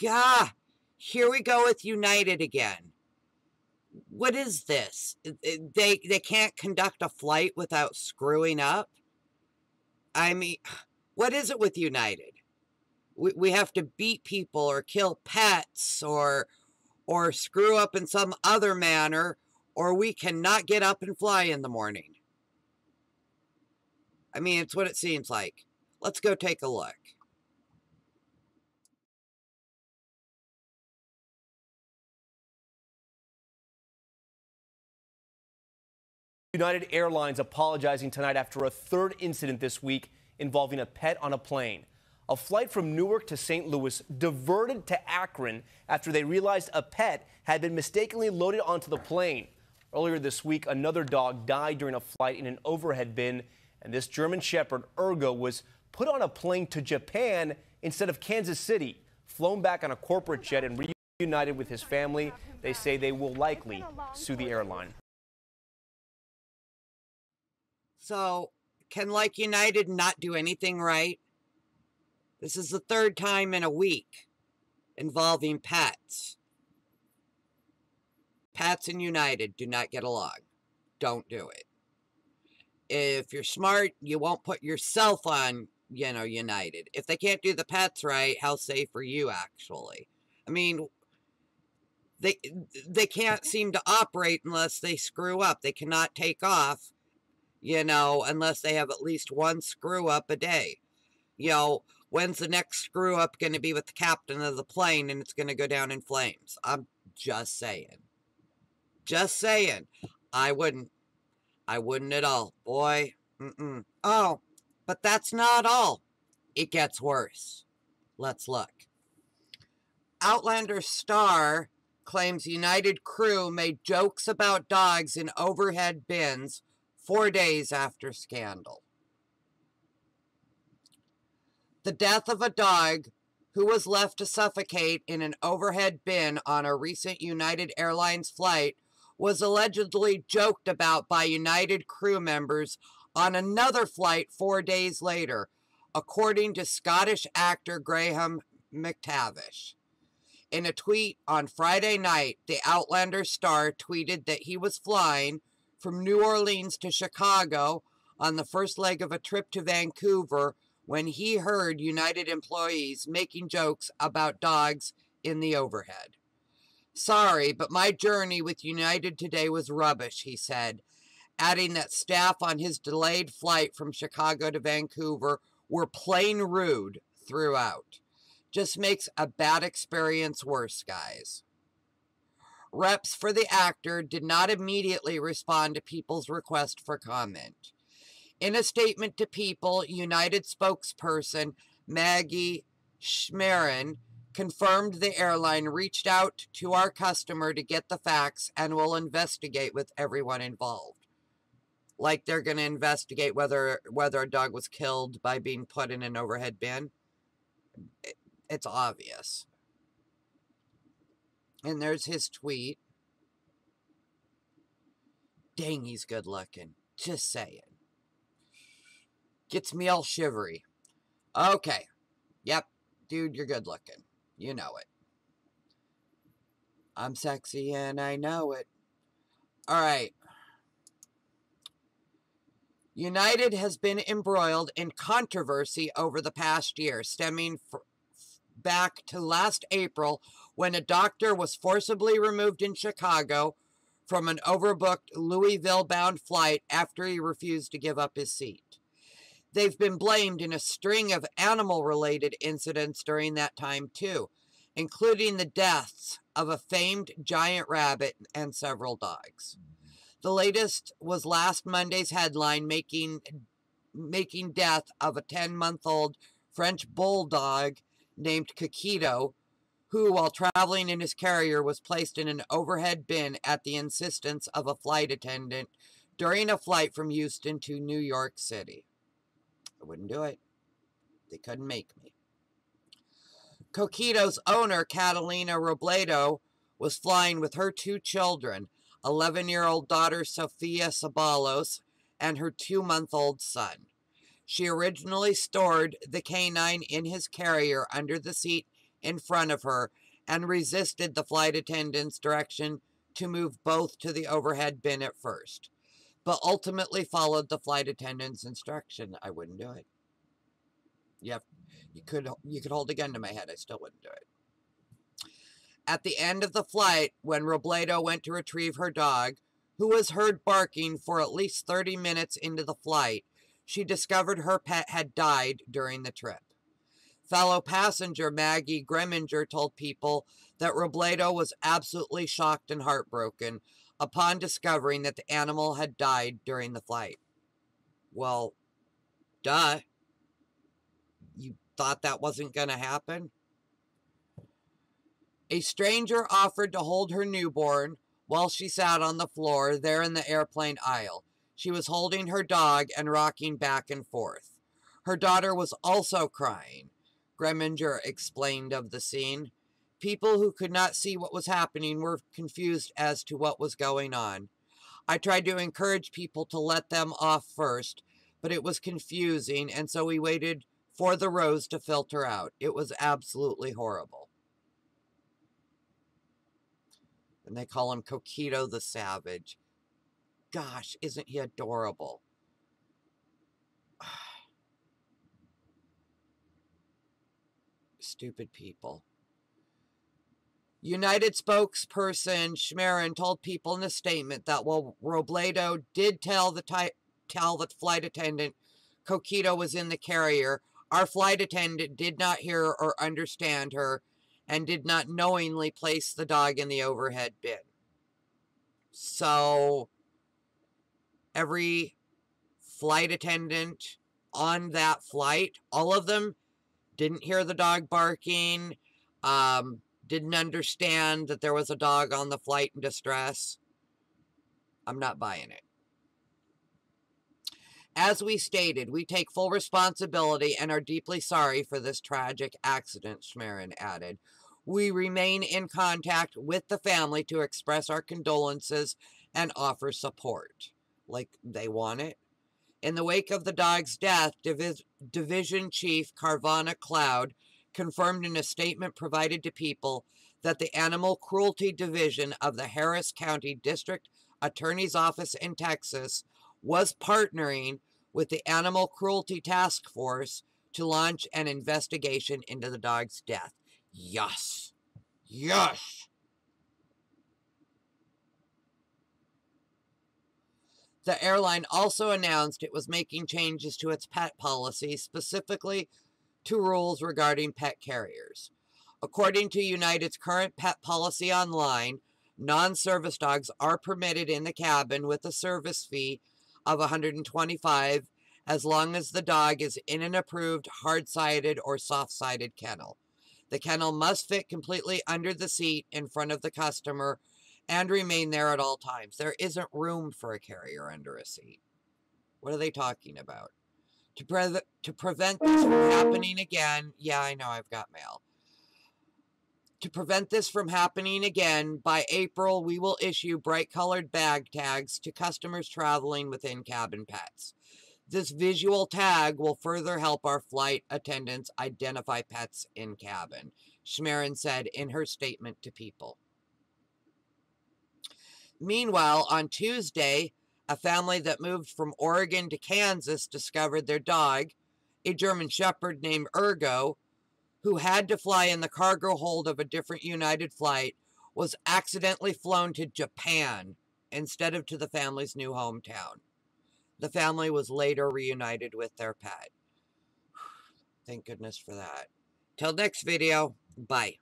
God, here we go with United again. What is this? They can't conduct a flight without screwing up? I mean, what is it with United? We have to beat people or kill pets or screw up in some other manner, or we cannot get up and fly in the morning. I mean, it's what it seems like. Let's go take a look. United Airlines apologizing tonight after a third incident this week involving a pet on a plane. A flight from Newark to St. Louis diverted to Akron after they realized a pet had been mistakenly loaded onto the plane. Earlier this week, another dog died during a flight in an overhead bin, and this German Shepherd, Ergo, was put on a plane to Japan instead of Kansas City, flown back on a corporate jet and reunited with his family. They say they will likely sue the airline. So, can like United not do anything right? This is the third time in a week involving pets. Pets and United do not get along. Don't do it. If you're smart, you won't put yourself on, United. If they can't do the pets right, how safe are you, actually? I mean, they can't seem to operate unless they screw up. They cannot take off, unless they have at least one screw up a day. When's the next screw up going to be with the captain of the plane and it's going to go down in flames? I'm just saying. Just saying. I wouldn't at all. Boy. Oh, but that's not all. It gets worse. Let's look. Outlander star claims United crew made jokes about dogs in overhead bins 4 days after scandal. The death of a dog who was left to suffocate in an overhead bin on a recent United Airlines flight was allegedly joked about by United crew members on another flight 4 days later, according to Scottish actor Graham McTavish. In a tweet on Friday night, the Outlander star tweeted that he was flying from New Orleans to Chicago on the first leg of a trip to Vancouver when he heard United employees making jokes about dogs in the overhead. Sorry, but my journey with United today was rubbish, he said, adding that staff on his delayed flight from Chicago to Vancouver were plain rude throughout. Just makes a bad experience worse, guys. Reps for the actor did not immediately respond to People's request for comment. In a statement to People, United spokesperson Maggie Schmerin confirmed the airline reached out to our customer to get the facts and will investigate with everyone involved. Like they're going to investigate whether a dog was killed by being put in an overhead bin. It's obvious. And there's his tweet. Dang, he's good looking. Just saying. Gets me all shivery. Okay. Yep. Dude, you're good looking. You know it. I'm sexy and I know it. Alright. United has been embroiled in controversy over the past year, stemming back to last April when a doctor was forcibly removed in Chicago from an overbooked Louisville-bound flight after he refused to give up his seat. They've been blamed in a string of animal-related incidents during that time, too, including the deaths of a famed giant rabbit and several dogs. The latest was last Monday's headline making death of a 10-month-old French bulldog named Coquito, who, while traveling in his carrier, was placed in an overhead bin at the insistence of a flight attendant during a flight from Houston to New York City. I wouldn't do it. They couldn't make me. Coquito's owner, Catalina Robledo, was flying with her 2 children, 11-year-old daughter Sofia Sabalos and her 2-month-old son. She originally stored the canine in his carrier under the seat in front of her and resisted the flight attendant's direction to move both to the overhead bin at first, but ultimately followed the flight attendant's instruction. I wouldn't do it. You could hold a gun to my head. I still wouldn't do it. At the end of the flight, when Robledo went to retrieve her dog, who was heard barking for at least 30 minutes into the flight, she discovered her pet had died during the trip. Fellow passenger Maggie Greminger told People that Robledo was absolutely shocked and heartbroken upon discovering that the animal had died during the flight. Well, duh. You thought that wasn't going to happen? A stranger offered to hold her newborn while she sat on the floor there in the airplane aisle. She was holding her dog and rocking back and forth. Her daughter was also crying, Greminger explained of the scene. People who could not see what was happening were confused as to what was going on. I tried to encourage people to let them off first, but it was confusing, and so we waited for the rows to filter out. It was absolutely horrible. And they call him Coquito the Savage. Gosh, isn't he adorable? Stupid people. United spokesperson Schmerin told People in a statement that while Robledo did tell the flight attendant Coquito was in the carrier, our flight attendant did not hear or understand her and did not knowingly place the dog in the overhead bin. So every flight attendant on that flight, all of them didn't hear the dog barking, didn't understand that there was a dog on the flight in distress. I'm not buying it. As we stated, we take full responsibility and are deeply sorry for this tragic accident, Schmerin added. We remain in contact with the family to express our condolences and offer support. Like they want it. In the wake of the dog's death, Division Chief Carvana Cloud confirmed in a statement provided to People that the Animal Cruelty Division of the Harris County District Attorney's Office in Texas was partnering with the Animal Cruelty Task Force to launch an investigation into the dog's death. Yes. Yes. The airline also announced it was making changes to its pet policy, specifically to rules regarding pet carriers. According to United's current pet policy online, non-service dogs are permitted in the cabin with a service fee of $125 as long as the dog is in an approved hard-sided or soft-sided kennel. The kennel must fit completely under the seat in front of the customer and remain there at all times. There isn't room for a carrier under a seat. What are they talking about? To prevent this from happening again, yeah, I know I've got mail. To prevent this from happening again, by April, we will issue bright-colored bag tags to customers traveling with in-cabin pets. This visual tag will further help our flight attendants identify pets in cabin, Schmerin said in her statement to People. Meanwhile, on Tuesday, a family that moved from Oregon to Kansas discovered their dog, a German Shepherd named Ergo, who had to fly in the cargo hold of a different United flight, was accidentally flown to Japan instead of to the family's new hometown. The family was later reunited with their pet. Thank goodness for that. Till next video, bye.